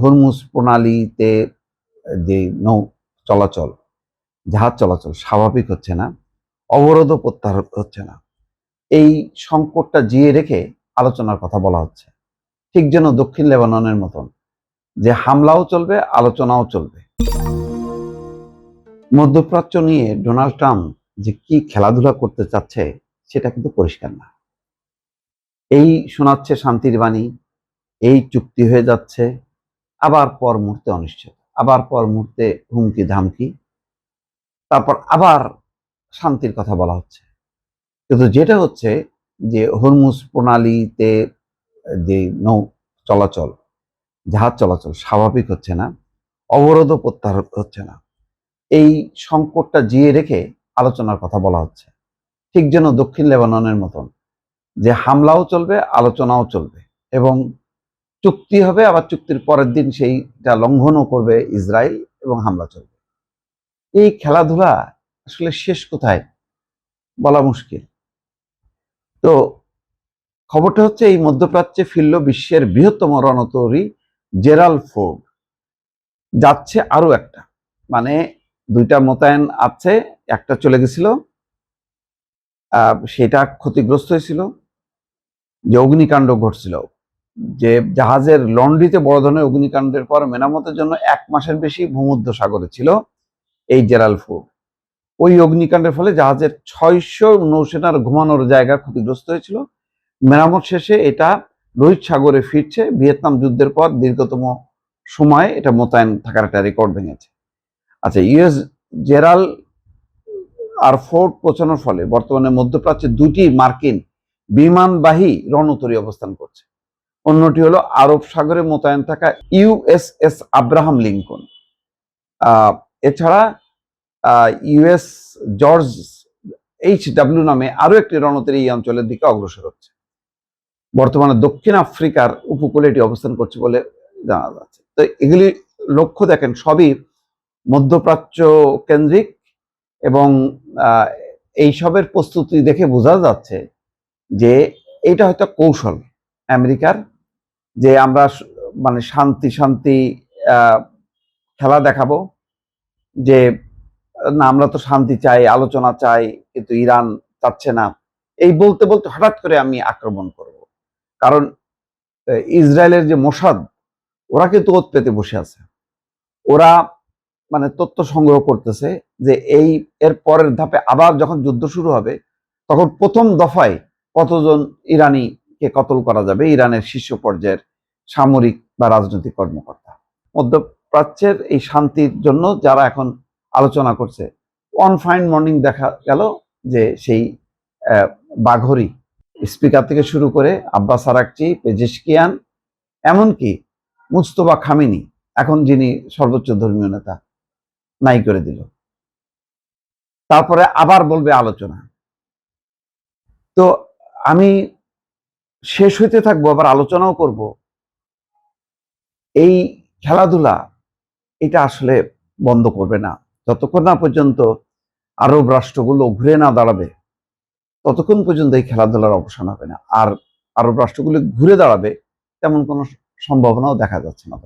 Hormuz প্রণালীতে যে নৌ চলাচল, জাহাজ চলাচল স্বাভাবিক হচ্ছে না, অবরোধও প্রত্যাহার হচ্ছে না। এই সংকটটা জিয়ে রেখে আলোচনার কথা বলা হচ্ছে। ঠিক যেন দক্ষিণ লেবাননের মতন, যে হামলাও চলবে, আলোচনাও চলবে। মধ্যপ্রাচ্য নিয়ে ডোনাল্ড ট্রাম্প যে কি খেলাধুলা করতে চাচ্ছে সেটা কিন্তু পরিষ্কার না। এই শোনাচ্ছে শান্তির বাণী, এই চুক্তি হয়ে যাচ্ছে, আবার পর মুহূর্তে অনিশ্চিত, আবার পর মুহূর্তে হুমকি ধামকি, তারপর আবার শান্তির কথা বলা হচ্ছে। কিন্তু যেটা হচ্ছে যে হরমুজ প্রণালীতে যে নৌ চলাচল, জাহাজ চলাচল স্বাভাবিক হচ্ছে না, অবরোধও প্রত্যাহার হচ্ছে না। এই সংকটটা জিয়ে রেখে আলোচনার কথা বলা হচ্ছে। ঠিক যেন দক্ষিণ লেবাননের মতন, যে হামলাও চলবে, আলোচনাও চলবে, এবং চুক্তি হবে, আবার চুক্তির পরের দিন সেইটা লঙ্ঘনও করবে ইসরায়েল এবং হামলা চলবে। এই খেলাধুলা আসলে শেষ কোথায় বলা মুশকিল। তো খবরটা হচ্ছে এই মধ্যপ্রাচ্যে ফিরল বিশ্বের বৃহত্তম রণতরী জেরাল্ড ফোর্ড। যাচ্ছে আরো একটা, মানে দুইটা মোতায়েন আছে, একটা চলে গেছিল, সেটা ক্ষতিগ্রস্ত হয়েছিল, যে অগ্নিকাণ্ড ঘটছিল, যে জাহাজের লন্ড্রিতে বড় ধরনের অগ্নিকাণ্ডের পর মেরামতের জন্য 1 মাসের বেশি ভূমধ্য সাগরে ছিল এই জেরাল্ড ফোর্ড। ওই অগ্নিকাণ্ডের ফলে জাহাজের 600 নৌসেনার ঘুমানোর জায়গা ক্ষতিগ্রস্ত হয়েছিল। মেরামত শেষে এটা লোহিত সাগরে ফিরছে। ভিয়েতনাম যুদ্ধের পর দীর্ঘতম সময় এটা মোতায়েন থাকার একটা রেকর্ড ভেঙেছে। আচ্ছা, ইউএস জেরাল্ড আর ফোর্ড পৌঁছানোর ফলে বর্তমানে মধ্যপ্রাচ্যে 2টি মার্কিন বিমানবাহী রণতরী অবস্থান করছে। অন্যটি হলো আরব সাগরে মোতায়েন থাকা ইউএসএস আব্রাহাম লিঙ্কন। এছাড়া ইউএস জর্জ HW নামে আরো একটি রণতরী এই অঞ্চলের দিকে অগ্রসর হচ্ছে। বর্তমানে দক্ষিণ আফ্রিকার উপকূলে এটি অবস্থান করছে বলে জানা যাচ্ছে। তো এগুলি লক্ষ্য দেখেন, সবই মধ্যপ্রাচ্য কেন্দ্রিক, এবং এইসবের প্রস্তুতি দেখে বোঝা যাচ্ছে যে এটা হয়তো কৌশল আমেরিকার, যে আমরা মানে শান্তি শান্তি খেলা দেখাবো, যে না আমরা তো শান্তি চাই, আলোচনা চাই, কিন্তু ইরান চাচ্ছে না। এই বলতে বলতে হঠাৎ করে আমি আক্রমণ করব। কারণ ইসরায়েলের যে মোসাদ, ওরা কিন্তু ওত পেতে বসে আছে। ওরা মানে তথ্য সংগ্রহ করতেছে যে এর পরের ধাপে আবার যখন যুদ্ধ শুরু হবে, তখন প্রথম দফায় কতজন ইরানিকে কতল করা যাবে, ইরানের শীর্ষ পর্যায়ের সামরিক বা রাজনৈতিক কর্মকর্তা। মধ্যপ্রাচ্যের এই শান্তির জন্য যারা এখন আলোচনা করছে, অন ফাইন মর্নিং দেখা গেল যে সেই বাঘরি স্পিকার থেকে শুরু করে আব্বাস আরাকচি, পেজেশকিয়ান, এমনকি মুস্তফা খামেনি, এখন যিনি সর্বোচ্চ ধর্মীয় নেতা, নাই করে দিল। তারপরে আবার বলবে আলোচনা। তো আমি শেষ হইতে থাকবো, আবার আলোচনাও করব। এই খেলাধুলা এটা আসলে বন্ধ করবে না যতক্ষণ না পর্যন্ত আরব রাষ্ট্রগুলো ঘুরে না দাঁড়াবে, ততক্ষণ পর্যন্ত এই খেলাধুলার অবসান হবে না। আর আরব রাষ্ট্রগুলো ঘুরে দাঁড়াবে তেমন কোনো সম্ভাবনাও দেখা যাচ্ছে না।